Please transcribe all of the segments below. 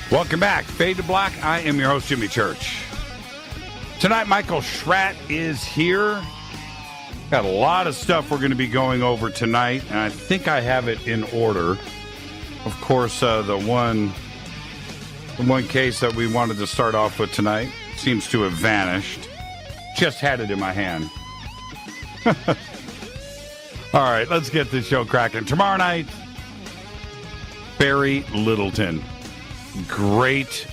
Welcome back. Fade to Black. I am your host, Jimmy Church. Tonight, Michael Schratt is here. Got a lot of stuff we're going to be going over tonight, and I think I have it in order. Of course, the one case that we wanted to start off with tonight seems to have vanished. Just had it in my hand. All right, let's get this show cracking. Tomorrow night, Barry Littleton. Great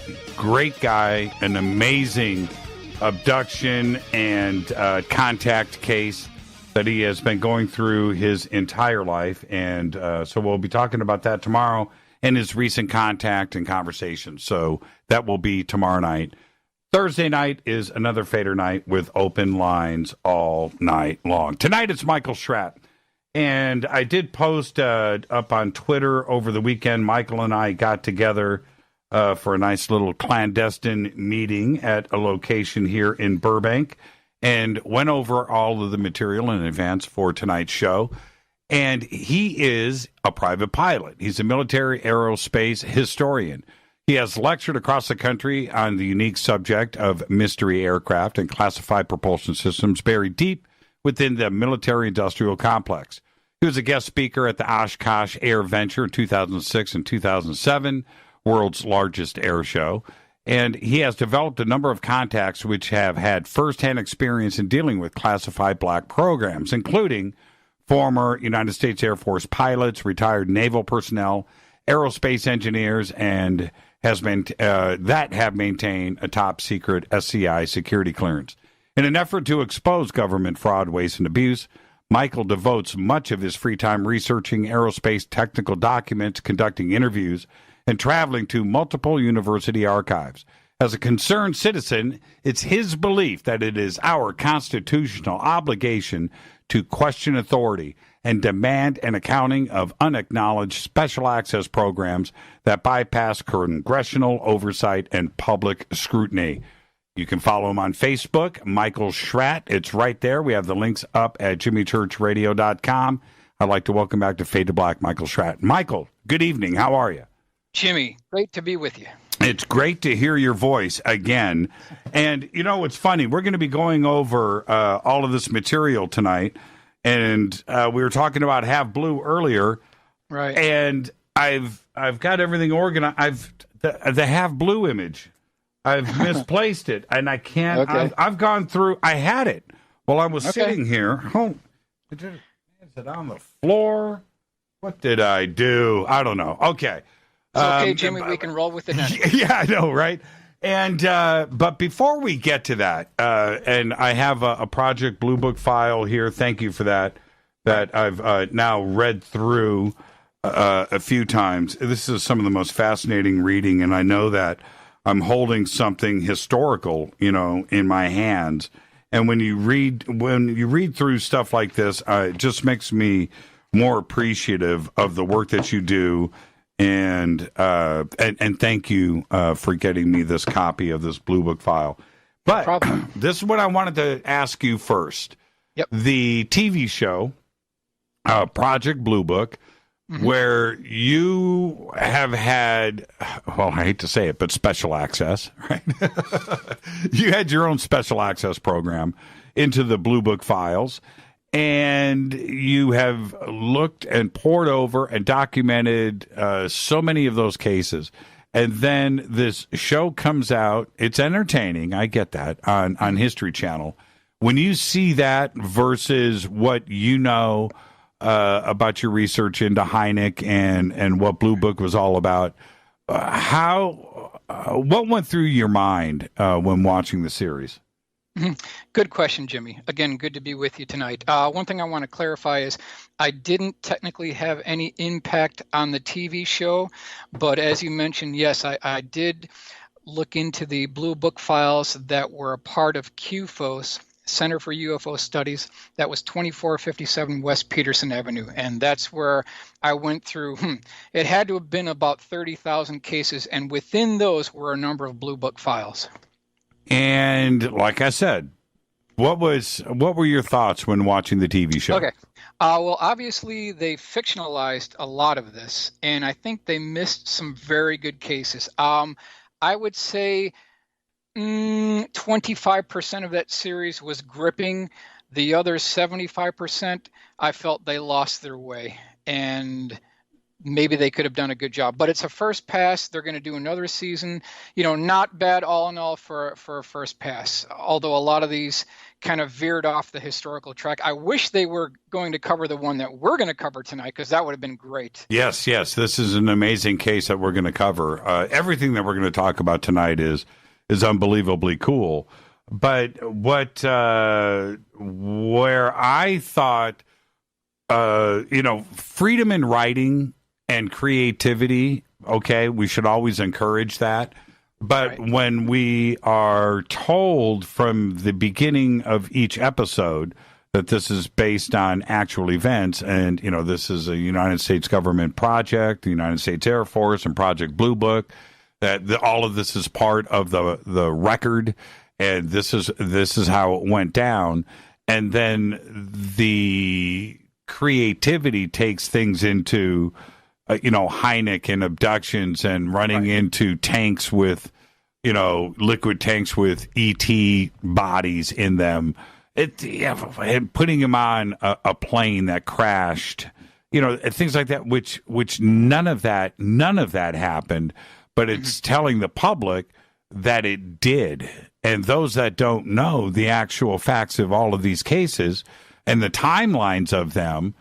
guy, an amazing abduction and contact case that he has been going through his entire life. And so we'll be talking about that tomorrow and his recent contact and conversation. So that will be tomorrow night. Thursday night is another Fader night with open lines all night long. Tonight it's Michael Schratt. And I did post up on Twitter over the weekend. Michael and I got together for a nice little clandestine meeting at a location here in Burbank and went over all of the material in advance for tonight's show. And he is a private pilot. He's a military aerospace historian. He has lectured across the country on the unique subject of mystery aircraft and classified propulsion systems buried deep within the military-industrial complex. He was a guest speaker at the Oshkosh Air Venture in 2006 and 2007, world's largest air show, and he has developed a number of contacts which have had firsthand experience in dealing with classified black programs, including former United States Air Force pilots, retired naval personnel, aerospace engineers, and have maintained a top-secret SCI security clearance. In an effort to expose government fraud, waste, and abuse, Michael devotes much of his free time researching aerospace technical documents, conducting interviews, and traveling to multiple university archives. As a concerned citizen, it's his belief that it is our constitutional obligation to question authority and demand an accounting of unacknowledged special access programs that bypass congressional oversight and public scrutiny. You can follow him on Facebook, Michael Schratt. It's right there. We have the links up at jimmychurchradio.com. I'd like to welcome back to Fade to Black, Michael Schratt. Michael, good evening. How are you? Jimmy, great to be with you. It's great to hear your voice again. And, you know, it's funny. We're going to be going over all of this material tonight. And we were talking about Have Blue earlier. Right. And I've got everything organized. The Have Blue image, I've misplaced it. And I can't. Okay. I've gone through. I had it while I was sitting here. Oh, is it on the floor? What did I do? I don't know. Okay. It's okay, Jimmy, we can roll with it now. Yeah, I know, right? And but before we get to that, and I have a Project Blue Book file here. Thank you for that I've now read through a few times. This is some of the most fascinating reading, and I know that I'm holding something historical, you know, in my hands. And when you read through stuff like this, it just makes me more appreciative of the work that you do. And thank you for getting me this copy of this Blue Book file. But No this is what I wanted to ask you first. Yep. The TV show, Project Blue Book, where you have had, well, I hate to say it, but special access, right? You had your own special access program into the Blue Book files. And you have looked and pored over and documented so many of those cases. And then this show comes out. It's entertaining. I get that on History Channel. When you see that versus what you know about your research into Hynek and what Blue Book was all about, what went through your mind when watching the series? Good question, Jimmy. Again, good to be with you tonight. One thing I want to clarify is I didn't technically have any impact on the TV show, but as you mentioned, yes, I did look into the Blue Book files that were a part of QFOS, Center for UFO Studies. That was 2457 West Peterson Avenue, and that's where I went through. It had to have been about 30,000 cases, and within those were a number of Blue Book files. And like I said, what were your thoughts when watching the TV show? Okay. Well, obviously, they fictionalized a lot of this, and I think they missed some very good cases. I would say 25% of that series was gripping. The other 75%, I felt they lost their way. And maybe they could have done a good job, but it's a first pass. They're going to do another season, not bad all in all for a first pass, although a lot of these kind of veered off the historical track. I wish they were going to cover the one that we're going to cover tonight, because that would have been great. Yes, this is an amazing case that we're going to cover. Everything that we're going to talk about tonight is unbelievably cool, but where I thought freedom in writing and creativity, okay, we should always encourage that. But right. When we are told from the beginning of each episode that this is based on actual events, and, this is a United States government project, the United States Air Force and Project Blue Book, that all of this is part of the record, and this is how it went down. And then the creativity takes things into Hynek and abductions and running into tanks with liquid tanks with ET bodies in them, and putting him on a plane that crashed, things like that, which none of that happened, but it's telling the public that it did. And those that don't know the actual facts of all of these cases and the timelines of them,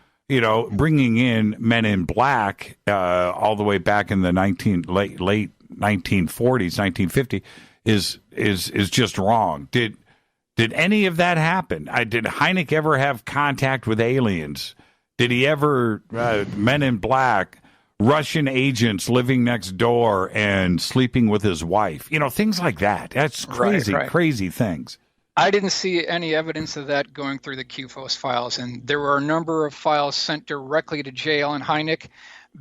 bringing in Men in Black all the way back in the late 1940s, 1950 is just wrong. Did any of that happen? Did Hynek ever have contact with aliens? Did he ever Men in Black, Russian agents living next door and sleeping with his wife? Things like that. That's crazy, crazy things. I didn't see any evidence of that going through the QFOS files, and there were a number of files sent directly to J. Allen Hynek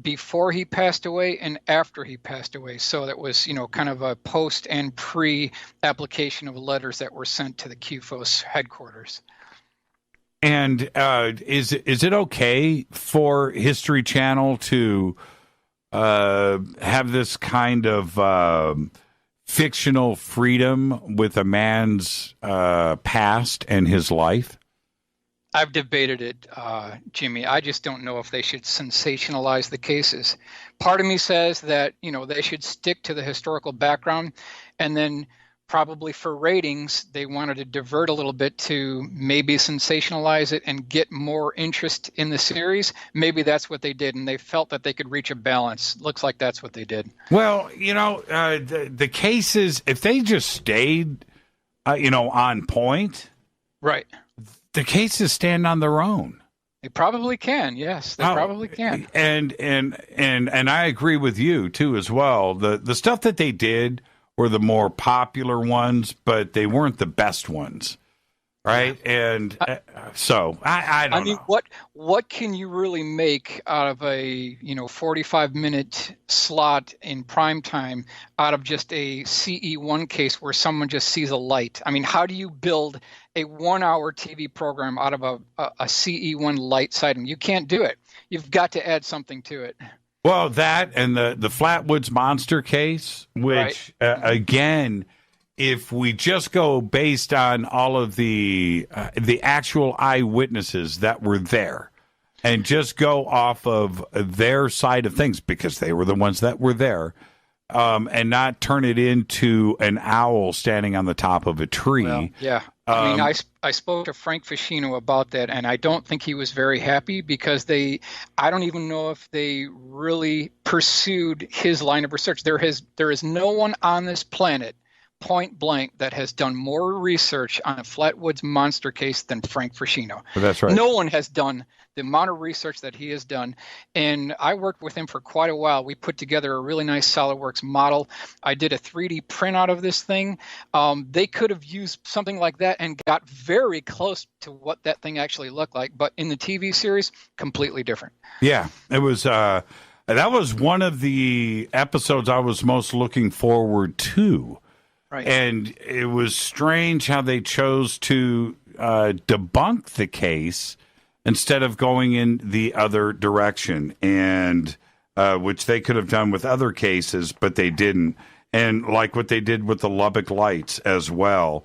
before he passed away and after he passed away. So that was, kind of a post and pre-application of letters that were sent to the QFOS headquarters. And is it okay for History Channel to have this kind of fictional freedom with a man's past and his life? I've debated it, Jimmy. I just don't know if they should sensationalize the cases. Part of me says that, they should stick to the historical background, and then probably for ratings, they wanted to divert a little bit to maybe sensationalize it and get more interest in the series. Maybe that's what they did, and they felt that they could reach a balance. Looks like that's what they did. Well, the cases, if they just stayed, on point, right, the cases stand on their own. They probably can. Yes, they probably can. And I agree with you too as well. The stuff that they did were the more popular ones, but they weren't the best ones, right? And so I don't know. What can you really make out of a 45-minute slot in prime time out of just a CE1 case where someone just sees a light? I mean, how do you build a 1-hour TV program out of a CE1 light sighting? You can't do it. You've got to add something to it. Well, that and the Flatwoods Monster case, which, again, if we just go based on all of the actual eyewitnesses that were there and just go off of their side of things, because they were the ones that were there, and not turn it into an owl standing on the top of a tree. Well, yeah. I spoke to Frank Ficino about that, and I don't think he was very happy, because I don't even know if they really pursued his line of research. There is no one on this planet, point blank, that has done more research on a Flatwoods Monster case than Frank Ficino. Well, that's right. No one has done the amount of research that he has done. And I worked with him for quite a while. We put together a really nice SolidWorks model. I did a 3D print out of this thing. They could have used something like that and got very close to what that thing actually looked like. But in the TV series, completely different. Yeah, it was. That was one of the episodes I was most looking forward to. Right. And it was strange how they chose to debunk the case instead of going in the other direction, and which they could have done with other cases, but they didn't. And like what they did with the Lubbock Lights as well,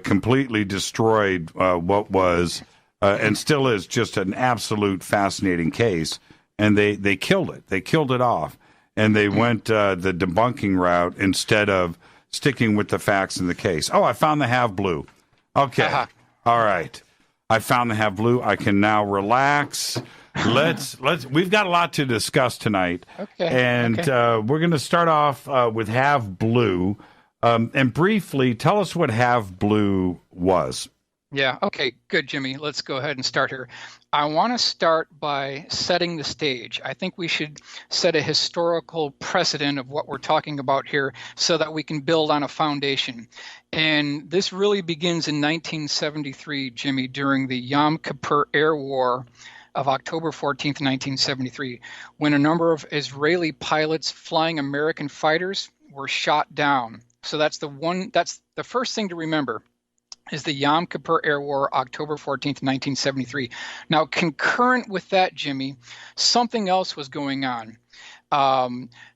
completely destroyed what was and still is just an absolute fascinating case. And they killed it. They killed it off. And they went the debunking route instead of sticking with the facts in the case. Oh, I found the Have Blue. Okay. All right. I found the Have Blue. I can now relax. We've got a lot to discuss tonight. Okay. And we're going to start off with Have Blue. And briefly, tell us what Have Blue was. Yeah. Okay. Good, Jimmy. Let's go ahead and start here. I want to start by setting the stage. I think we should set a historical precedent of what we're talking about here so that we can build on a foundation. And this really begins in 1973, Jimmy, during the Yom Kippur Air War of October 14th, 1973, when a number of Israeli pilots flying American fighters were shot down. So that's the first thing to remember. Is the Yom Kippur Air War, October 14th, 1973. Now, concurrent with that, Jimmy, something else was going on.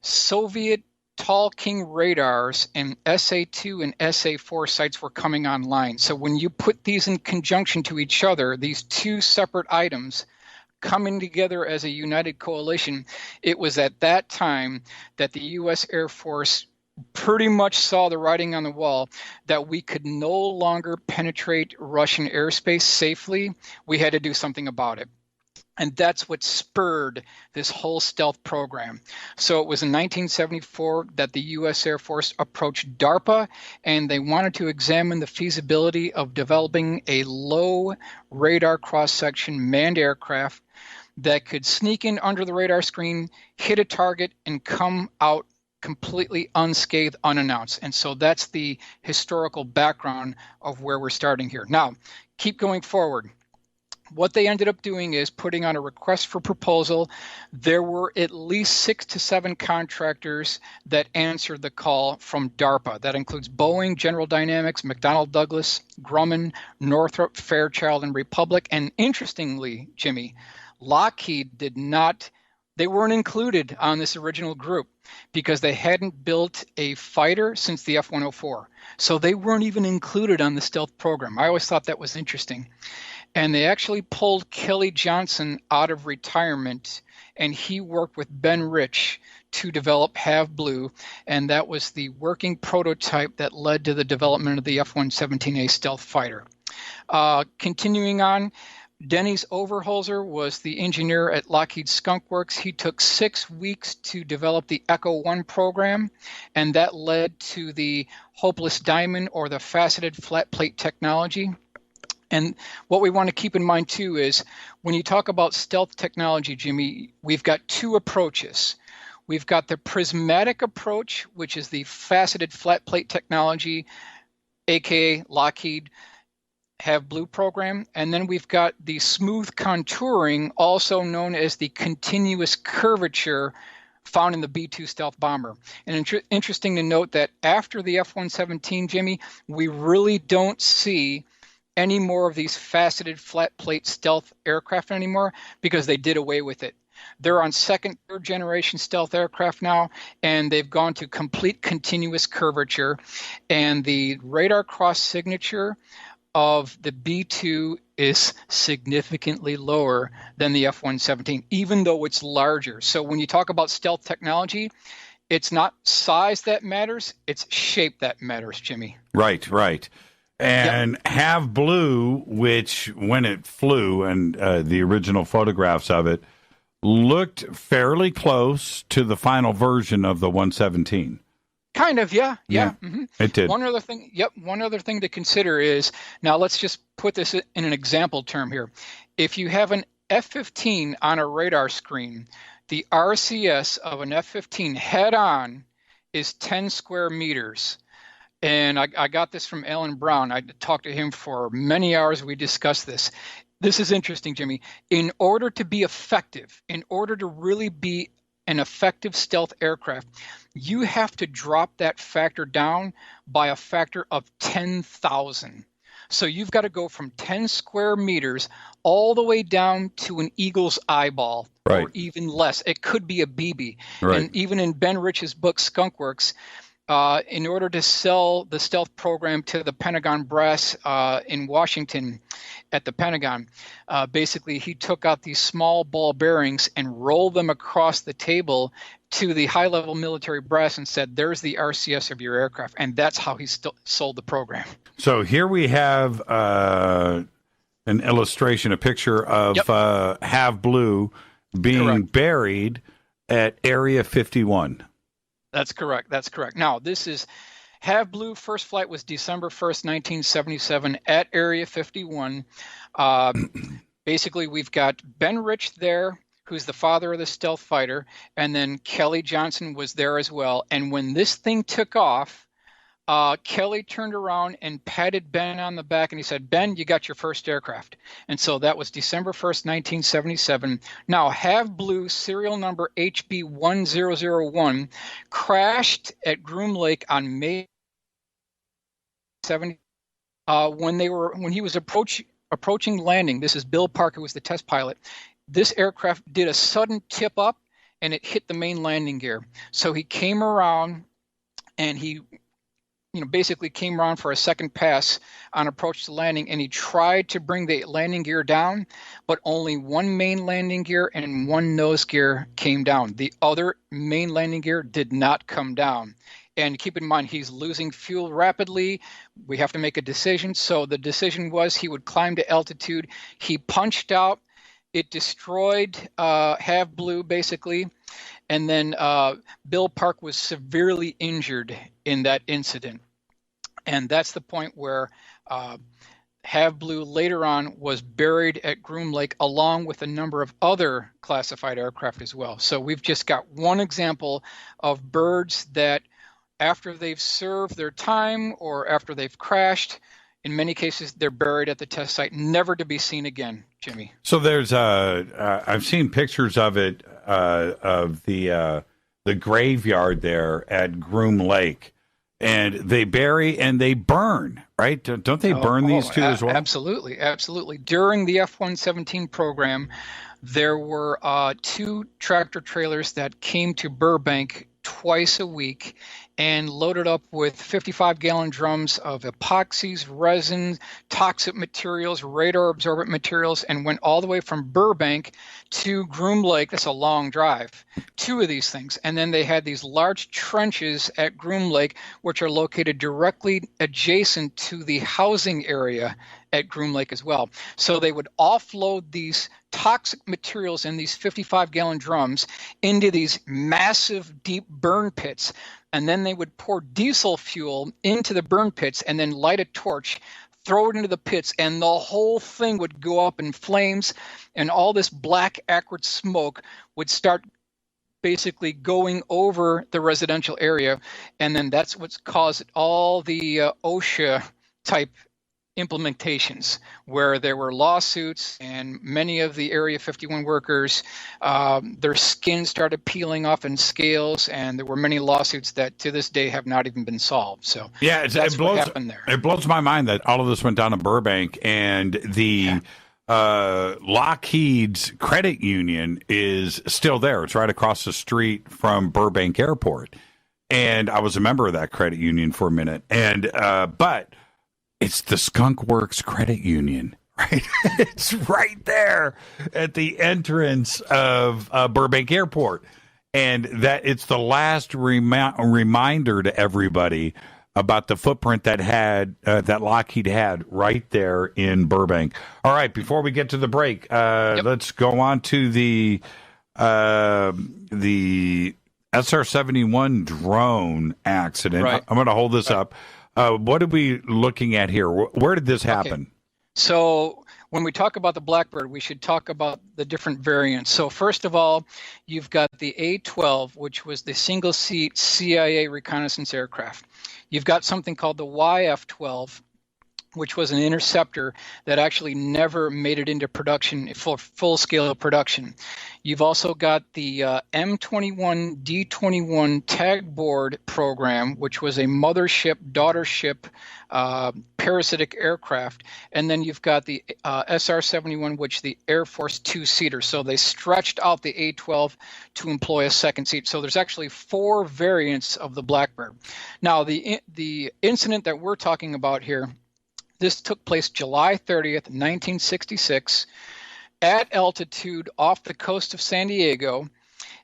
Soviet Tall King radars and SA-2 and SA-4 sites were coming online. So when you put these in conjunction to each other, these two separate items coming together as a united coalition, it was at that time that the U.S. Air Force pretty much saw the writing on the wall that we could no longer penetrate Russian airspace safely. We had to do something about it. And that's what spurred this whole stealth program. So it was in 1974 that the U.S. Air Force approached DARPA, and they wanted to examine the feasibility of developing a low radar cross-section manned aircraft that could sneak in under the radar screen, hit a target, and come out completely unscathed, unannounced. And so that's the historical background of where we're starting here. Now, keep going forward. What they ended up doing is putting on a request for proposal. There were at least 6 to 7 contractors that answered the call from DARPA. That includes Boeing, General Dynamics, McDonnell Douglas, Grumman, Northrop, Fairchild, and Republic. And interestingly, Jimmy, Lockheed they weren't included on this original group because they hadn't built a fighter since the F-104. So they weren't even included on the stealth program. I always thought that was interesting. And they actually pulled Kelly Johnson out of retirement, and he worked with Ben Rich to develop Have Blue, and that was the working prototype that led to the development of the F-117A stealth fighter. Continuing on, Dennis Overholzer was the engineer at Lockheed Skunk Works. He took 6 weeks to develop the Echo 1 program, and that led to the Hopeless Diamond, or the faceted flat plate technology. And what we want to keep in mind, too, is when you talk about stealth technology, Jimmy, we've got 2 approaches. We've got the prismatic approach, which is the faceted flat plate technology, aka Lockheed Have Blue program. And then we've got the smooth contouring, also known as the continuous curvature, found in the B-2 stealth bomber. And interesting to note that after the F-117, Jimmy, we really don't see any more of these faceted flat plate stealth aircraft anymore because they did away with it. They're on second, third generation stealth aircraft now, and they've gone to complete continuous curvature. And the radar cross signature of the B-2 is significantly lower than the F-117, even though it's larger. So when you talk about stealth technology, it's not size that matters, it's shape that matters, Jimmy. Right. And Have Blue, which when it flew, and the original photographs of it, looked fairly close to the final version of the 117. Kind of, yeah. Mm-hmm. It did. One other thing to consider is, now let's just put this in an example term here. If you have an F-15 on a radar screen, the RCS of an F-15 head-on is 10 square meters. And I got this from Alan Brown. I talked to him for many hours. We discussed this. This is interesting, Jimmy. In order to be effective, in order to really be an effective stealth aircraft, you have to drop that factor down by a factor of 10,000. So you've got to go from 10 square meters all the way down to an eagle's eyeball, Right. or even less. It could be a BB. Right. And even in Ben Rich's book, Skunk Works, in order to sell the stealth program to the Pentagon brass in Washington at the Pentagon, basically he took out these small ball bearings and rolled them across the table to the high-level military brass and said, there's the RCS of your aircraft. And that's how he sold the program. So here we have an illustration, a picture of Have Blue being buried at Area 51. That's correct. Now, this is Have Blue. First flight was December 1st, 1977 at Area 51. Basically, we've got Ben Rich there, who's the father of the stealth fighter, and then Kelly Johnson was there as well. And when this thing took off, Kelly turned around and patted Ben on the back, and he said, Ben, you got your first aircraft. And so that was December 1st, 1977. Now, Have Blue, serial number HB1001, crashed at Groom Lake on May 70. When he was approaching landing, this is Bill Parker, who was the test pilot, this aircraft did a sudden tip up, and it hit the main landing gear. So he came around, and he basically came around for a second pass on approach to landing, and he tried to bring the landing gear down, but only one main landing gear and one nose gear came down. The other main landing gear did not come down. And keep in mind, he's losing fuel rapidly. We have to make a decision. So the decision was he would climb to altitude. He punched out. It destroyed Have Blue, basically. And then Bill Park was severely injured in that incident. And that's the point where Have Blue later on was buried at Groom Lake, along with a number of other classified aircraft as well. So we've just got one example of birds that, after they've served their time or after they've crashed, in many cases, they're buried at the test site, never to be seen again, Jimmy. So there's I've seen pictures of it, of the graveyard there at Groom Lake, and they bury and they burn, right? Don't they burn these two as well? Absolutely, absolutely. During the F-117 program, there were 2 tractor trailers that came to Burbank twice a week and loaded up with 55-gallon drums of epoxies, resins, toxic materials, radar-absorbent materials, and went all the way from Burbank to Groom Lake. That's a long drive, 2 of these things. And then they had these large trenches at Groom Lake, which are located directly adjacent to the housing area at Groom Lake as well. So they would offload these toxic materials in these 55-gallon drums into these massive deep burn pits. And then they would pour diesel fuel into the burn pits and then light a torch, throw it into the pits, and the whole thing would go up in flames, and all this black acrid smoke would start basically going over the residential area. And then that's what's caused all the OSHA type implementations, where there were lawsuits, and many of the Area 51 workers, their skin started peeling off in scales, and there were many lawsuits that to this day have not even been solved. So that's what happened there. It blows my mind that all of this went down to Burbank, and the Lockheed's credit union is still there. It's right across the street from Burbank Airport, and I was a member of that credit union for a minute, and but it's the Skunk Works Credit Union, right? It's right there at the entrance of Burbank Airport. And that it's the last reminder to everybody about the footprint that that Lockheed had right there in Burbank. All right, before we get to the break, let's go on to the SR-71 drone accident. Right. I'm going to hold this up. What are we looking at here? Where did this happen? Okay. So when we talk about the Blackbird, we should talk about the different variants. So first of all, you've got the A-12, which was the single-seat CIA reconnaissance aircraft. You've got something called the YF-12, which was an interceptor that actually never made it into production, full-scale production. You've also got the M21 D21 tag board program, which was a mothership, daughtership parasitic aircraft. And then you've got the SR-71, which the Air Force two-seater. So they stretched out the A-12 to employ a second seat. So there's actually 4 variants of the Blackbird. Now, the incident that we're talking about here, this took place July 30th, 1966, at altitude off the coast of San Diego.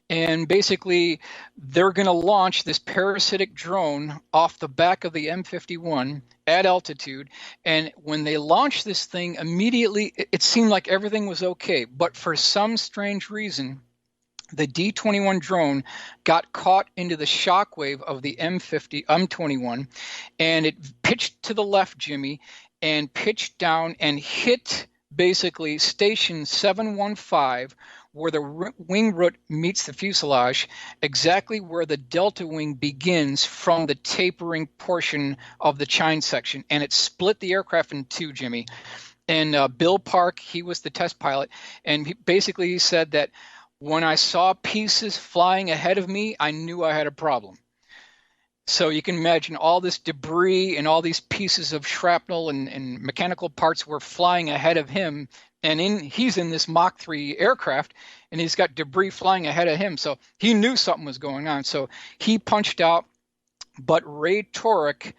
And basically, they're going to launch this parasitic drone off the back of the M51 at altitude. And when they launched this thing, immediately it seemed like everything was okay. But for some strange reason, the D-21 drone got caught into the shockwave of the M21, and it pitched to the left, Jimmy, and pitched down and hit basically station 715, where the wing root meets the fuselage, exactly where the delta wing begins from the tapering portion of the chine section. And it split the aircraft in two, Jimmy. And Bill Park, he was the test pilot, and he said that when I saw pieces flying ahead of me, I knew I had a problem. So you can imagine all this debris and all these pieces of shrapnel and mechanical parts were flying ahead of him. And he's in this Mach 3 aircraft, and he's got debris flying ahead of him. So he knew something was going on. So he punched out, but Ray Torek,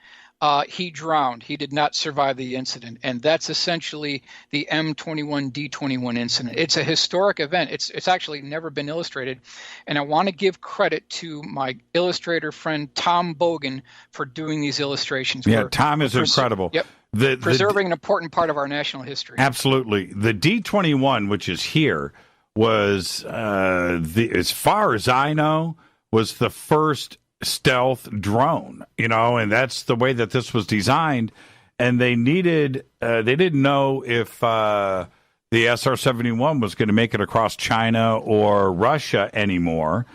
he drowned. He did not survive the incident. And that's essentially the M21 D21 incident. It's a historic event. It's actually never been illustrated. And I want to give credit to my illustrator friend, Tom Bogan, for doing these illustrations. Yeah, Tom is incredible. Yep. Preserving an important part of our national history. Absolutely. The D21, which is here, was, as far as I know, was the first stealth drone, and that's the way that this was designed. And they didn't know if the SR-71 was going to make it across China or Russia anymore.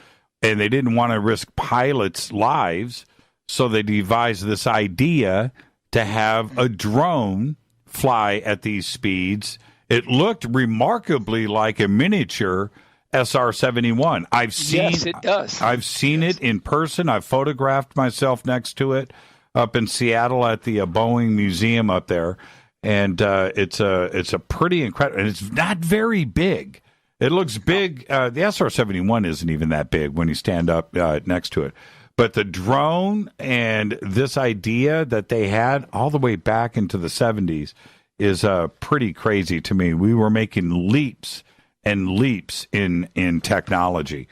And they didn't want to risk pilots' lives. So they devised this idea to have a drone fly at these speeds. It looked remarkably like a miniature SR-71. Yes, it does. I've seen it in person. I've photographed myself next to it up in Seattle at the Boeing Museum up there, and it's a pretty incredible. And it's not very big. It looks big. The SR-71 isn't even that big when you stand up next to it. But the drone and this idea that they had all the way back into the 70s is pretty crazy to me. We were making leaps and leaps in technology.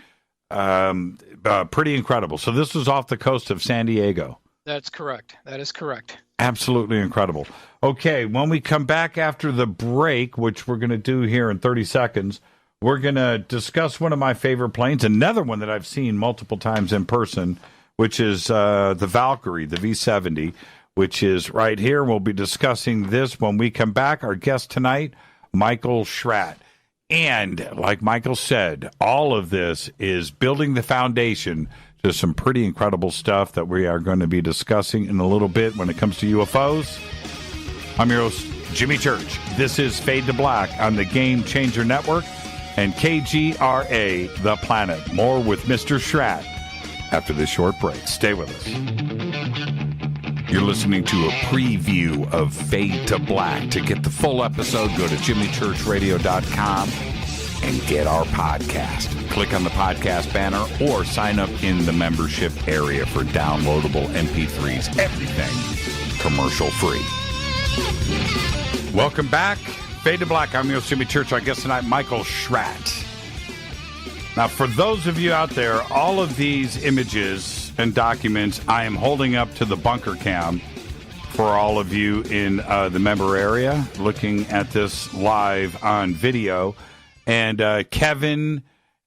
Pretty incredible. So this was off the coast of San Diego. That's correct. That is correct. Absolutely incredible. Okay, when we come back after the break, which we're going to do here in 30 seconds, we're going to discuss one of my favorite planes, another one that I've seen multiple times in person, which is the Valkyrie, the V-70, which is right here. We'll be discussing this when we come back. Our guest tonight, Michael Schratt. And like Michael said, all of this is building the foundation to some pretty incredible stuff that we are going to be discussing in a little bit when it comes to UFOs. I'm your host, Jimmy Church. This is Fade to Black on the Game Changer Network and KGRA The Planet. More with Mr. Schratt after this short break. Stay with us. You're listening to a preview of Fade to Black. To get the full episode, go to jimmychurchradio.com and get our podcast. Click on the podcast banner or sign up in the membership area for downloadable MP3s. Everything commercial free. Welcome back. Fade to Black. I'm your host, Jimmy Church. Our guest tonight, Michael Schratt. Now, for those of you out there, all of these images and documents I am holding up to the bunker cam for all of you in the member area looking at this live on video. And Kevin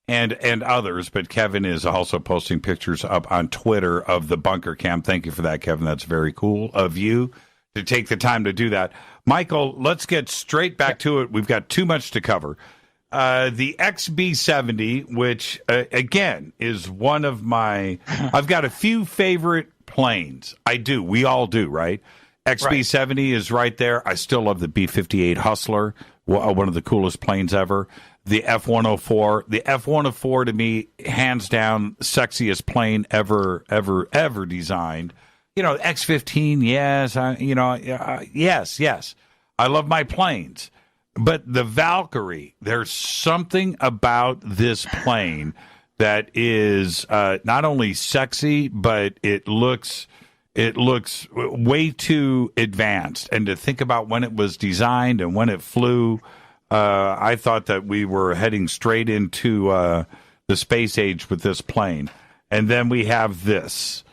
and others, but Kevin is also posting pictures up on Twitter of the bunker cam. Thank you for that, Kevin. That's very cool of you to take the time to do that. Michael, let's get straight back to it. We've got too much to cover. The XB-70, which, again, is one of my... I've got a few favorite planes. I do. We all do, right? XB-70 is right there. I still love the B-58 Hustler, one of the coolest planes ever. The F-104. The F-104, to me, hands down, sexiest plane ever designed. X-15, yes. Yes. I love my planes. But the Valkyrie, there's something about this plane that is not only sexy, but it looks way too advanced. And to think about when it was designed and when it flew, I thought that we were heading straight into the space age with this plane. And then we have this,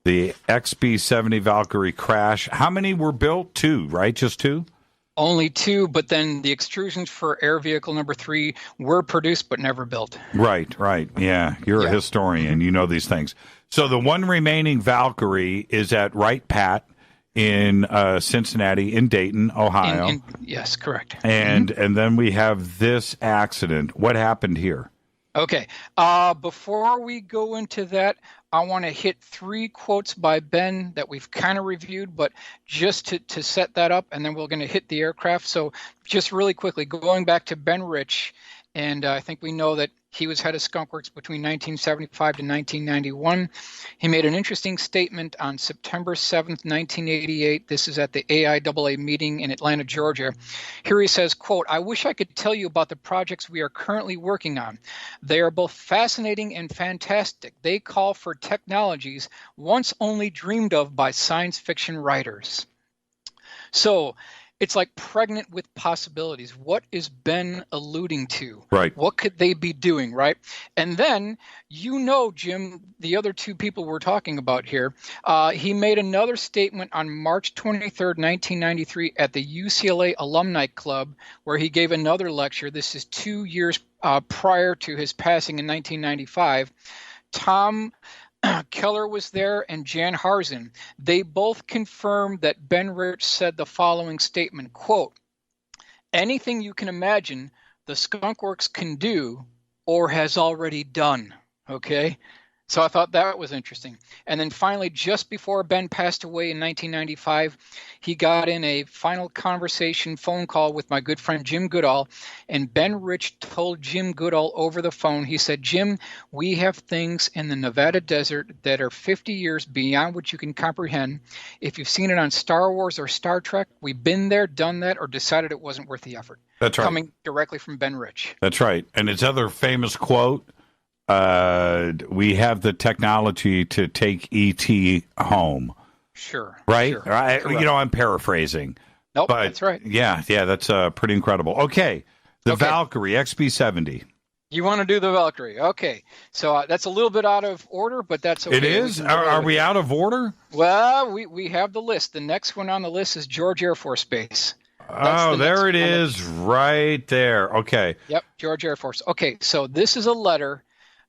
the XB-70 Valkyrie crash. How many were built? 2, right? Just 2? Only 2, but then the extrusions for air vehicle number 3 were produced but never built. Right. Yeah, you're a historian. You know these things. So the one remaining Valkyrie is at Wright Pat in Cincinnati, in Dayton, Ohio. Yes, correct. And then we have this accident. What happened here? Okay. Before we go into that, I want to hit 3 quotes by Ben that we've kind of reviewed, but just to set that up, and then we're going to hit the aircraft. So just really quickly, going back to Ben Rich, and I think we know that he was head of Skunk Works between 1975 to 1991. He made an interesting statement on September 7th, 1988. This is at the AIAA meeting in Atlanta, Georgia. Here he says, quote, "I wish I could tell you about the projects we are currently working on. They are both fascinating and fantastic. They call for technologies once only dreamed of by science fiction writers." So it's like pregnant with possibilities. What is Ben alluding to? Right. What could they be doing, right? And then, Jim, the other 2 people we're talking about here, he made another statement on March 23rd, 1993 at the UCLA Alumni Club, where he gave another lecture. This is 2 years prior to his passing in 1995. Tom Keller was there and Jan Harzan. They both confirmed that Ben Rich said the following statement, quote, "Anything you can imagine, the Skunk Works can do or has already done." Okay? So I thought that was interesting. And then finally, just before Ben passed away in 1995, he got in a final conversation phone call with my good friend Jim Goodall. And Ben Rich told Jim Goodall over the phone, he said, "Jim, we have things in the Nevada desert that are 50 years beyond what you can comprehend. If you've seen it on Star Wars or Star Trek, we've been there, done that, or decided it wasn't worth the effort." That's right. Coming directly from Ben Rich. That's right. And his other famous quote, we have the technology to take ET home. Sure. Right? Sure. I'm paraphrasing. Nope, but that's right. Yeah, that's pretty incredible. Okay, the Valkyrie XB-70. You want to do the Valkyrie. Okay. So that's a little bit out of order, but that's okay. It is? Are we out of order? Well, we have the list. The next one on the list is George Air Force Base. There it is right there. Okay. Yep, George Air Force. Okay, so this is a letter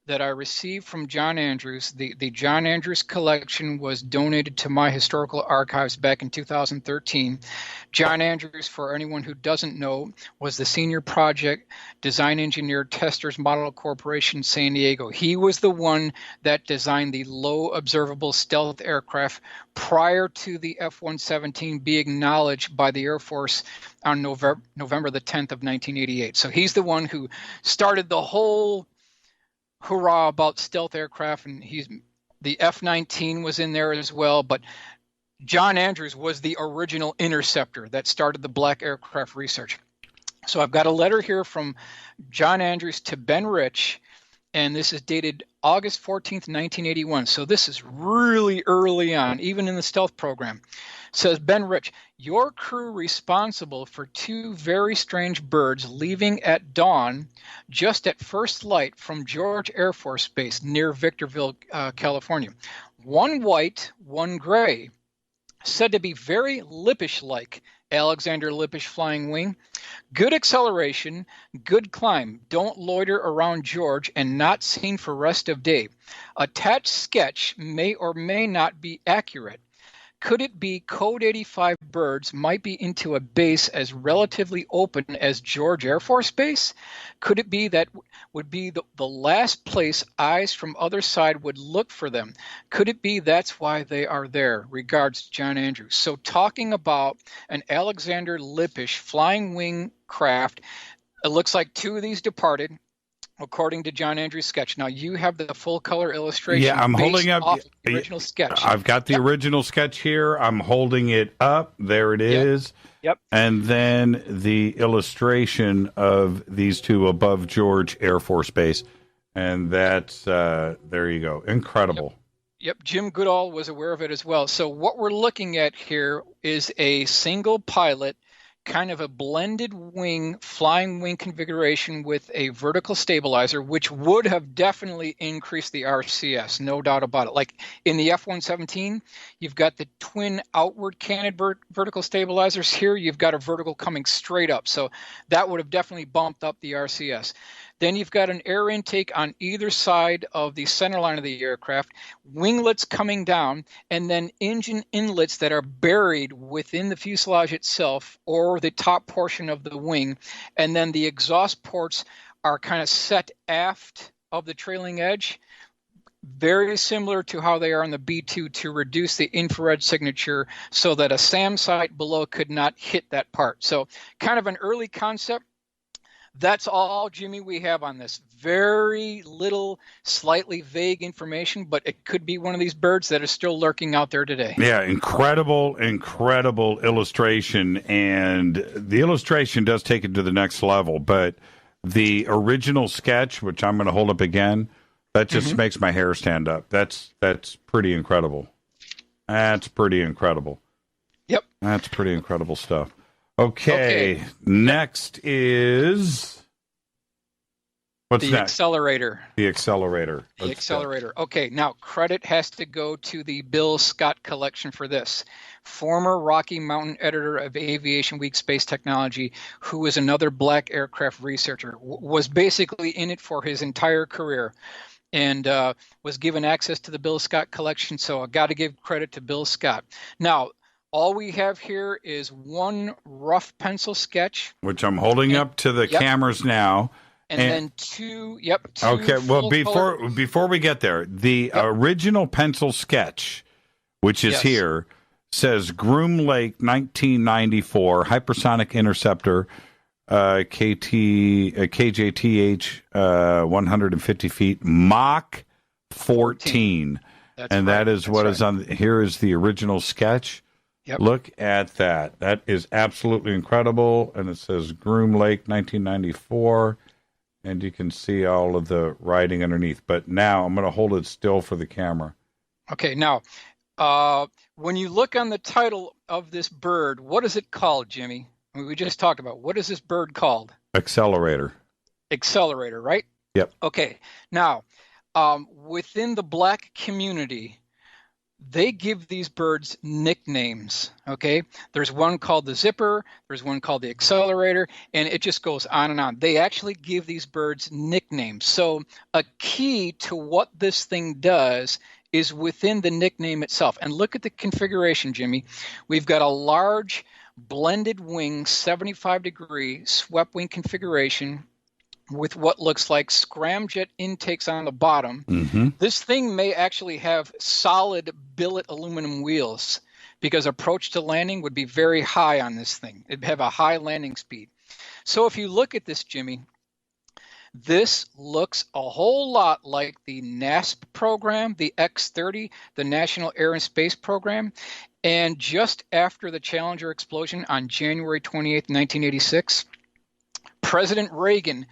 that I received from John Andrews. The John Andrews collection was donated to my historical archives back in 2013. John Andrews, for anyone who doesn't know, was the senior project design engineer Testers Model Corporation, San Diego. He was the one that designed the low observable stealth aircraft prior to the F-117 being acknowledged by the Air Force on November the 10th of 1988. So he's the one who started the whole hurrah about stealth aircraft, and the F-19 was in there as well, but John Andrews was the original interceptor that started the black aircraft research. So I've got a letter here from John Andrews to Ben Rich, and this is dated August 14th, 1981. So this is really early on, even in the stealth program. Says, "Ben Rich, your crew responsible for 2 very strange birds leaving at dawn just at first light from George Air Force Base near Victorville, California. One white, one gray, said to be very Lippish-like, Alexander Lippish flying wing. Good acceleration, good climb. Don't loiter around George and not seen for rest of day. Attached sketch may or may not be accurate. Could it be Code 85 birds might be into a base as relatively open as George Air Force Base? Could it be that would be the last place eyes from other side would look for them? Could it be that's why they are there? Regards, John Andrews. So talking about an Alexander Lippisch flying wing craft, it looks like two of these departed, according to John Andrews' sketch. Now you have the full color illustration. Yeah, I'm holding up the original sketch. I've got the original sketch here. I'm holding it up. There it is. Yep. And then the illustration of these two above George Air Force Base. And that's, there you go. Incredible. Yep, Jim Goodall was aware of it as well. So what we're looking at here is a single pilot, kind of a blended wing, flying wing configuration with a vertical stabilizer, which would have definitely increased the RCS, no doubt about it. Like in the F-117, you've got the twin outward canted vertical stabilizers. Here, you've got a vertical coming straight up. So that would have definitely bumped up the RCS. Then you've got an air intake on either side of the center line of the aircraft, winglets coming down, and then engine inlets that are buried within the fuselage itself or the top portion of the wing. And then the exhaust ports are kind of set aft of the trailing edge, very similar to how they are on the B-2 to reduce the infrared signature so that a SAM sight below could not hit that part. So kind of an early concept. That's all, Jimmy, we have on this. Very little, slightly vague information, but it could be one of these birds that is still lurking out there today. Yeah, incredible illustration. And the illustration does take it to the next level. But the original sketch, which I'm going to hold up again, that just makes my hair stand up. That's pretty incredible. That's pretty incredible. Yep. That's pretty incredible stuff. Okay. Next is what's the next? Accelerator. The accelerator. The accelerator. Okay, now credit has to go to the Bill Scott collection for this. Former Rocky Mountain editor of Aviation Week Space Technology, who is another black aircraft researcher, was basically in it for his entire career, and was given access to the Bill Scott collection. So I got to give credit to Bill Scott. Now, all we have here is one rough pencil sketch, which I'm holding up to the cameras now, and then two. Okay. Well, before we get there, the original pencil sketch, which is here, says Groom Lake 1994 hypersonic interceptor, KJTH 150 feet, Mach 14. That is what is on here. Is the original sketch. Yep. Look at that. That is absolutely incredible. And it says Groom Lake 1994. And you can see all of the writing underneath. But now I'm going to hold it still for the camera. Okay. Now, when you look on the title of this bird, what is it called, Jimmy? I mean, we just talked about. What is this bird called? Accelerator. Accelerator, right? Yep. Okay. Now, within the black community, they give these birds nicknames, okay? There's one called the Zipper, there's one called the Accelerator, and it just goes on and on. They actually give these birds nicknames. So a key to what this thing does is within the nickname itself. And look at the configuration, Jimmy. We've got a large blended wing, 75-degree swept wing configuration, with what looks like scramjet intakes on the bottom. This thing may actually have solid billet aluminum wheels because approach to landing would be very high on this thing. It'd have a high landing speed. So if you look at this, Jimmy, this looks a whole lot like the NASP program, the X-30, the National Air and Space Program. And just after the Challenger explosion on January 28, 1986, President Reagan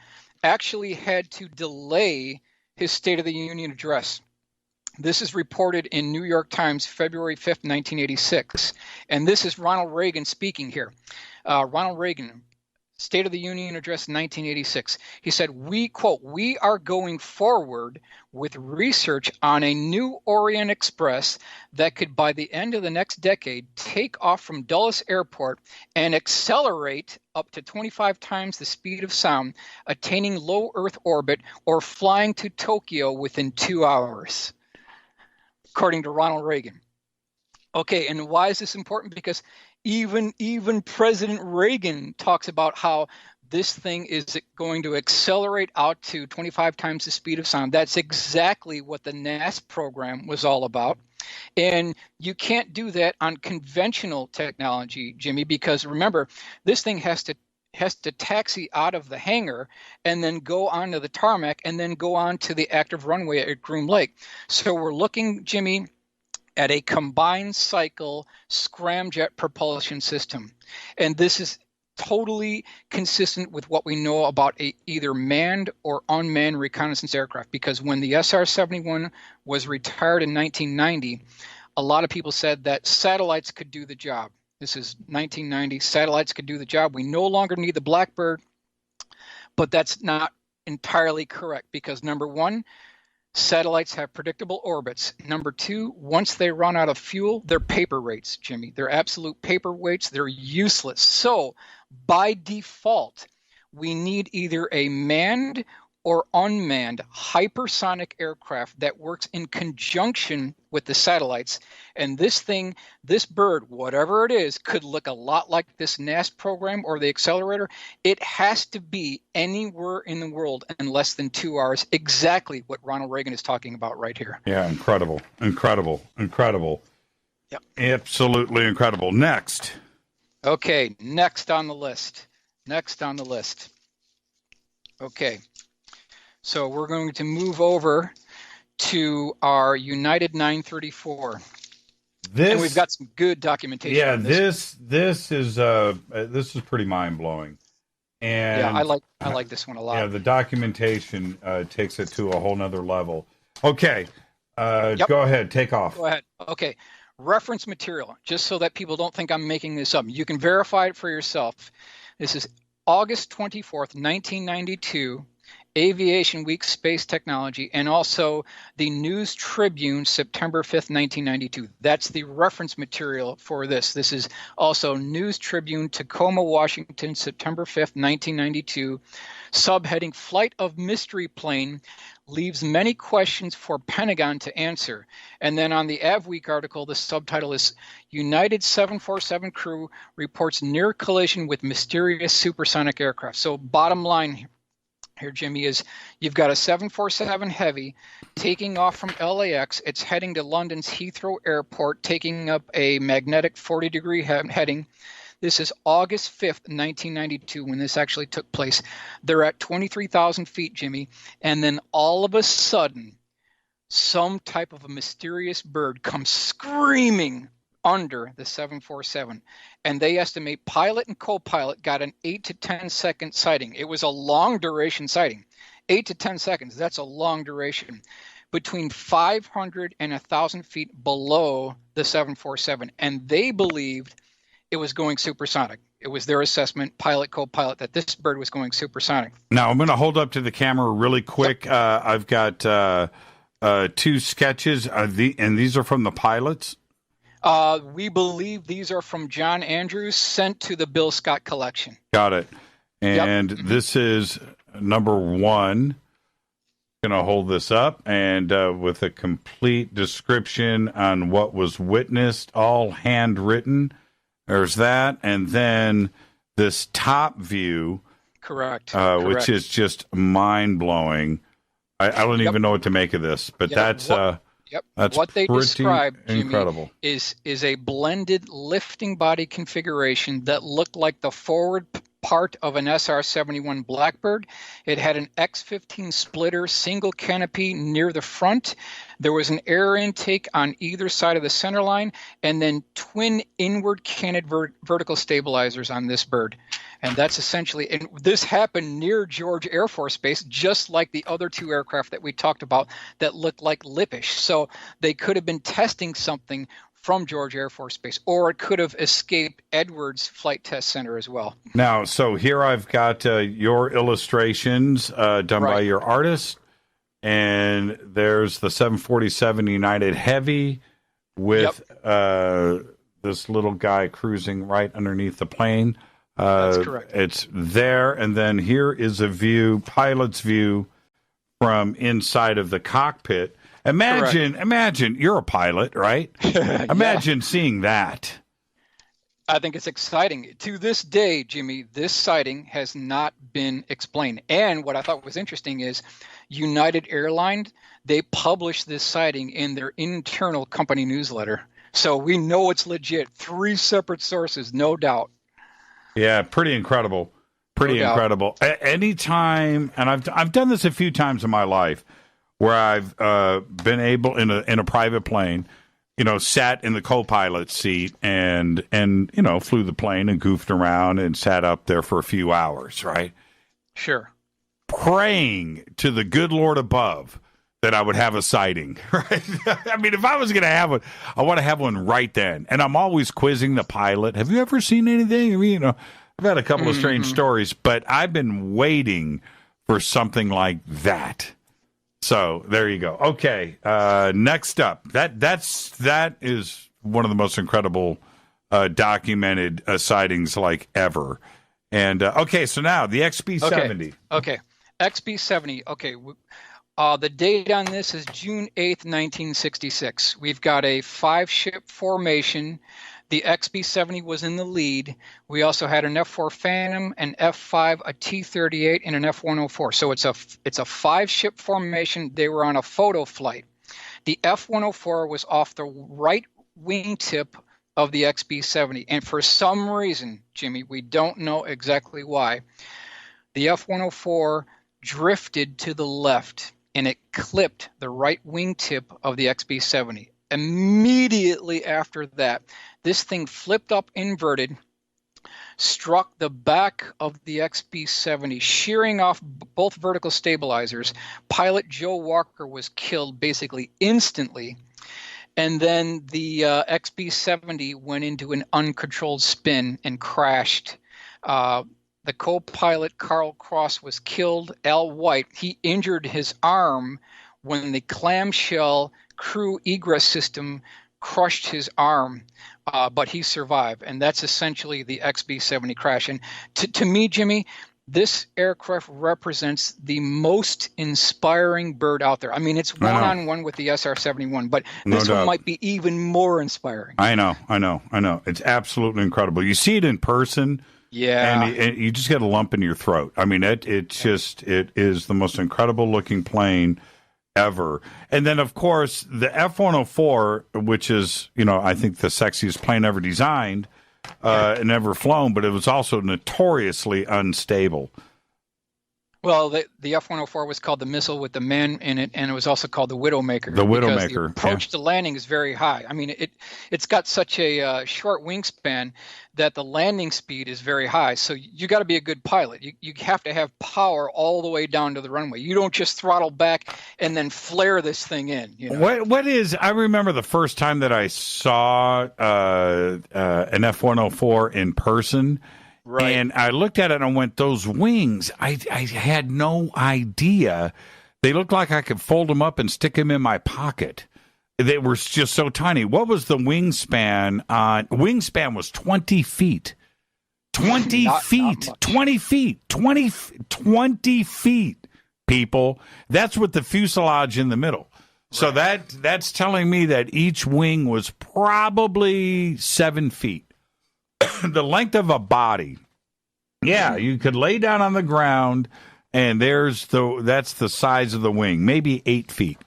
actually had to delay his State of the Union address. This is reported in New York Times, February 5th, 1986. And this is Ronald Reagan speaking here. Ronald Reagan, State of the Union address 1986. He said, we, quote, "We are going forward with research on a new Orient Express that could, by the end of the next decade, take off from Dulles Airport and accelerate up to 25 times the speed of sound, attaining low Earth orbit or flying to Tokyo within 2 hours," according to Ronald Reagan. Okay, and why is this important? Because even President Reagan talks about how this thing is going to accelerate out to 25 times the speed of sound. That's exactly what the NASP program was all about. And you can't do that on conventional technology, Jimmy, because remember, this thing has to taxi out of the hangar and then go onto the tarmac and then go on to the active runway at Groom Lake. So we're looking, Jimmy, at a combined cycle scramjet propulsion system. And this is totally consistent with what we know about either manned or unmanned reconnaissance aircraft, because when the SR-71 was retired in 1990, a lot of people said that satellites could do the job. This is 1990. Satellites could do the job. We no longer need the Blackbird, but that's not entirely correct because, number one, satellites have predictable orbits. Number two, once they run out of fuel, they're paperweights, Jimmy. They're absolute paperweights. They're useless. So by default, we need either a manned or unmanned hypersonic aircraft that works in conjunction with the satellites. And this thing, this bird, whatever it is, could look a lot like this NASP program or the accelerator. It has to be anywhere in the world in less than 2 hours, exactly what Ronald Reagan is talking about right here. Yeah, incredible. Yep. Absolutely incredible. Next. Okay, next on the list. Okay. So we're going to move over to our United 934. And we've got some good documentation. Yeah, this is pretty mind blowing. And yeah, I like this one a lot. Yeah, the documentation takes it to a whole nother level. Okay, Go ahead, take off. Go ahead. Okay, reference material, just so that people don't think I'm making this up. You can verify it for yourself. This is August 24th, 1992. Aviation Week Space Technology, and also the News Tribune, September 5th, 1992. That's the reference material for this. This is also News Tribune, Tacoma, Washington, September 5th, 1992. Subheading, Flight of Mystery Plane leaves many questions for Pentagon to answer. And then on the AvWeek article, the subtitle is United 747 crew reports near collision with mysterious supersonic aircraft. So bottom line here, Jimmy, is you've got a 747 Heavy taking off from LAX. It's heading to London's Heathrow Airport, taking up a magnetic 40-degree heading. This is August 5th, 1992, when this actually took place. They're at 23,000 feet, Jimmy, and then all of a sudden, some type of a mysterious bird comes screaming under the 747, and they estimate pilot and co-pilot got an 8 to 10 second sighting. It was a long duration sighting. 8 to 10 seconds, that's a long duration. Between 500 and 1,000 feet below the 747, and they believed it was going supersonic. It was their assessment, pilot, co-pilot, that this bird was going supersonic. Now, I'm going to hold up to the camera really quick. Yep. I've got two sketches, and these are from the pilots. We believe these are from John Andrews, sent to the Bill Scott collection. Got it. And This is number one. Going to hold this up and with a complete description on what was witnessed, all handwritten. There's that. And then this top view. Correct. Which is just mind-blowing. I don't even know what to make of this, but that's... That's what they described, Jimmy, incredible. is a blended lifting body configuration that looked like the forward part of an SR-71 Blackbird. It had an X-15 splitter single canopy near the front. There was an air intake on either side of the center line, and then twin inward canted vertical stabilizers on this bird. And that's essentially, and this happened near George Air Force Base, just like the other two aircraft that we talked about that looked like Lippisch. So they could have been testing something from George Air Force Base, or it could have escaped Edwards Flight Test Center as well. Now, so here I've got your illustrations done by your artist, and there's the 747 United Heavy with this little guy cruising right underneath the plane. That's correct. It's there, and then here is a view, pilot's view from inside of the cockpit. Imagine you're a pilot, right? Imagine seeing that. I think it's exciting. To this day, Jimmy, this sighting has not been explained. And what I thought was interesting is United Airlines, they published this sighting in their internal company newsletter. So we know it's legit. 3 separate sources, no doubt. Yeah, pretty incredible. Pretty incredible. Anytime, and I've done this a few times in my life, where I've been able in a private plane, sat in the co-pilot seat and flew the plane and goofed around and sat up there for a few hours, right? Sure. Praying to the good Lord above that I would have a sighting, right? I mean, if I was going to have one, I want to have one right then. And I'm always quizzing the pilot. Have you ever seen anything? I mean, I've had a couple of strange stories, but I've been waiting for something like that. So there you go. Okay, next up, that is one of the most incredible documented sightings like ever. And okay, so now the XB-70. Okay, XB-70. Okay, the date on this is June 8th, 1966. We've got a 5-ship formation. The XB-70 was in the lead. We also had an F-4 Phantom, an F-5, a T-38, and an F-104. So it's a 5-ship formation. They were on a photo flight. The F-104 was off the right wingtip of the XB-70. And for some reason, Jimmy, we don't know exactly why, the F-104 drifted to the left, and it clipped the right wingtip of the XB-70. Immediately after that, this thing flipped up inverted, struck the back of the XB-70, shearing off both vertical stabilizers. Pilot Joe Walker was killed basically instantly. And then the XB-70 went into an uncontrolled spin and crashed. The co-pilot Carl Cross was killed. Al White, he injured his arm when the clamshell crew egress system crushed his arm, but he survived. And that's essentially the XB-70 crash. And to me, Jimmy, this aircraft represents the most inspiring bird out there. I mean, it's one-on-one with the SR-71, but this one might be even more inspiring. I know. It's absolutely incredible. You see it in person. Yeah. And you just get a lump in your throat. I mean, it is the most incredible looking plane ever. And then, of course, the F-104, which is, I think the sexiest plane ever designed and ever flown, but it was also notoriously unstable. Well, the F-104 was called the Missile with the Man in it, and it was also called the Widowmaker. The Widowmaker. The approach to landing is very high. I mean, it's got such a short wingspan that the landing speed is very high. So you got to be a good pilot. You have to have power all the way down to the runway. You don't just throttle back and then flare this thing in. What is? I remember the first time that I saw an F-104 in person. Right. And I looked at it and I went, those wings, I had no idea. They looked like I could fold them up and stick them in my pocket. They were just so tiny. What was the wingspan on? Wingspan was 20 feet. 20 feet. 20 feet. 20 feet, people. That's with the fuselage in the middle. So that's telling me that each wing was probably 7 feet. The length of a body. Yeah, you could lay down on the ground, and that's the size of the wing, maybe 8 feet.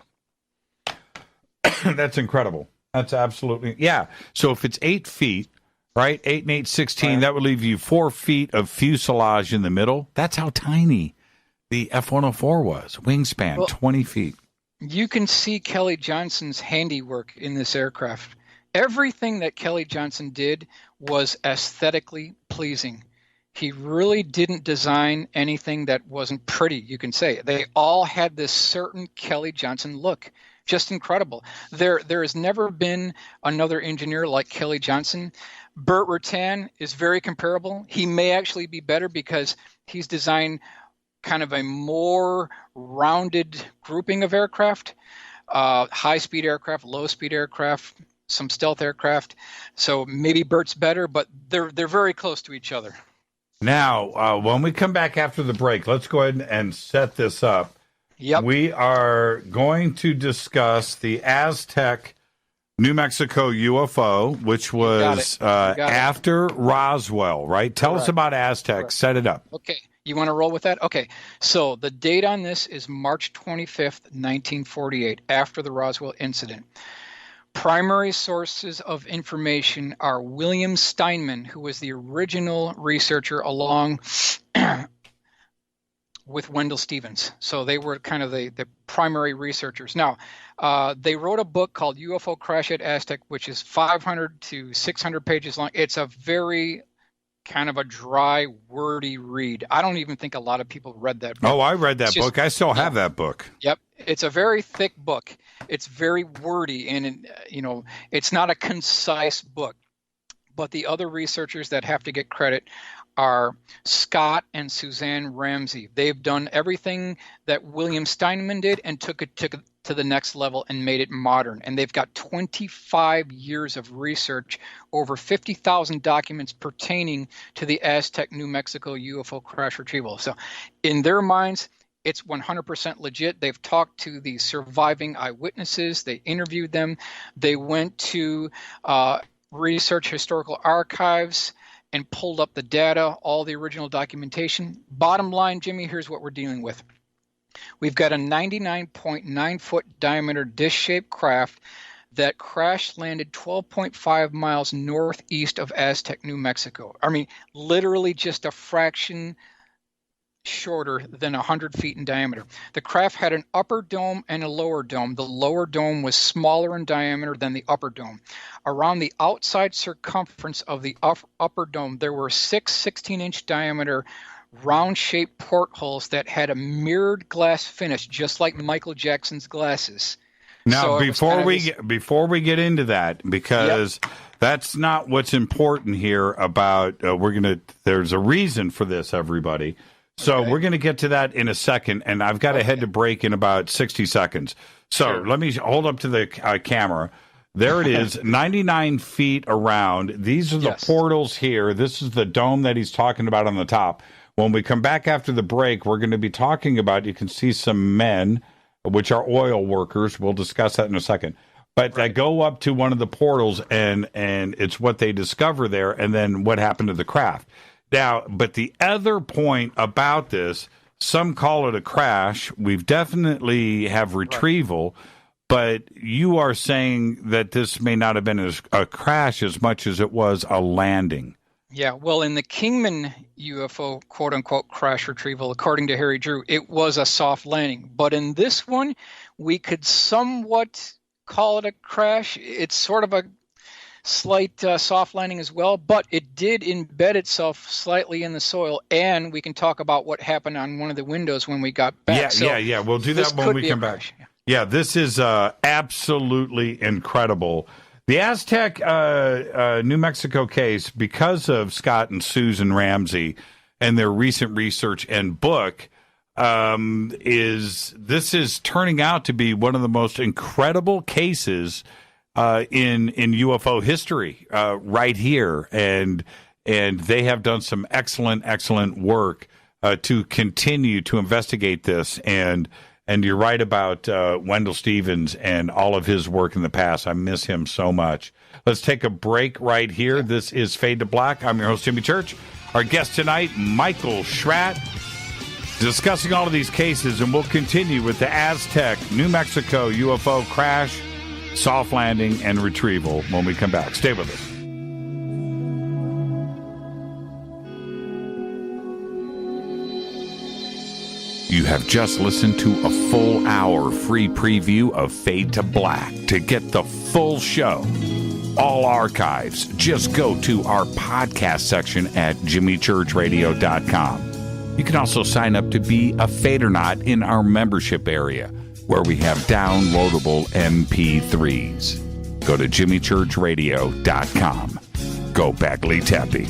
That's incredible. That's absolutely, yeah. So if it's 8 feet, right, 8 and 8, 16, right, that would leave you 4 feet of fuselage in the middle. That's how tiny the F-104 was. Wingspan, 20 feet. You can see Kelly Johnson's handiwork in this aircraft. Everything that Kelly Johnson did was aesthetically pleasing. He really didn't design anything that wasn't pretty, you can say. They all had this certain Kelly Johnson look. Just incredible. There has never been another engineer like Kelly Johnson. Burt Rutan is very comparable. He may actually be better because he's designed kind of a more rounded grouping of aircraft, high-speed aircraft, low-speed aircraft, some stealth aircraft. So maybe Burt's better, but they're very close to each other. Now, when we come back after the break, let's go ahead and set this up. Yep. We are going to discuss the Aztec New Mexico UFO, which was after Roswell, right? Tell us about Aztec. Correct. Set it up. Okay. You want to roll with that? Okay. So the date on this is March 25th, 1948, after the Roswell incident. Primary sources of information are William Steinman, who was the original researcher along with Wendell Stevens. So they were kind of the primary researchers. Now, they wrote a book called UFO Crash at Aztec, which is 500 to 600 pages long. It's a very kind of a dry, wordy read. I don't even think a lot of people read that book. Oh, I read that book. I still have that book. Yep. It's a very thick book. It's very wordy, and it's not a concise book. But the other researchers that have to get credit are Scott and Suzanne Ramsey. They've done everything that William Steinman did and took it to the next level and made it modern. And they've got 25 years of research, over 50,000 documents pertaining to the Aztec, New Mexico UFO crash retrieval. So in their minds, it's 100% legit. They've talked to the surviving eyewitnesses. They interviewed them. They went to research historical archives and pulled up the data, all the original documentation. Bottom line, Jimmy, here's what we're dealing with. We've got a 99.9 foot diameter dish-shaped craft that crash landed 12.5 miles northeast of Aztec, New Mexico. I mean, literally just a fraction shorter than 100 feet in diameter. The craft had an upper dome and a lower dome. The lower dome was smaller in diameter than the upper dome. Around the outside circumference of the upper dome, there were 6 16-inch diameter round-shaped portholes that had a mirrored glass finish, just like Michael Jackson's glasses. Now, so before we get into that, because that's not what's important here about there's a reason for this, everybody. So we're going to get to that in a second, and I've got to head to break in about 60 seconds. So let me hold up to the camera. There it is, 99 feet around. These are the portals here. This is the dome that he's talking about on the top. When we come back after the break, we're going to be talking about, you can see some men, which are oil workers. We'll discuss that in a second. But they go up to one of the portals, and it's what they discover there, and then what happened to the craft. Now, but the other point about this, some call it a crash. We've definitely have retrieval, but you are saying that this may not have been a crash as much as it was a landing. Yeah, well, in the Kingman UFO quote-unquote crash retrieval, according to Harry Drew, it was a soft landing. But in this one, we could somewhat call it a crash. It's sort of a slight soft landing as well, but it did embed itself slightly in the soil, and we can talk about what happened on one of the windows when we got back. Yeah. We'll do that when we come back. Yeah, this is absolutely incredible. The Aztec, New Mexico case, because of Scott and Susan Ramsey and their recent research and book, is turning out to be one of the most incredible cases in UFO history right here, and they have done some excellent work to continue to investigate this. And you're right about Wendell Stevens and all of his work in the past. I miss him so much. Let's take a break right here. This is Fade to Black. I'm your host, Jimmy Church. Our guest tonight, Michael Schratt, discussing all of these cases, and we'll continue with the Aztec, New Mexico UFO crash, soft landing, and retrieval when we come back. Stay with us. You have just listened to a full hour free preview of Fade to Black. To get the full show, all archives, just go to our podcast section at jimmychurchradio.com. You can also sign up to be a Fadernaut in our membership area, where we have downloadable MP3s. Go to jimmychurchradio.com. Go Bagley Tappy.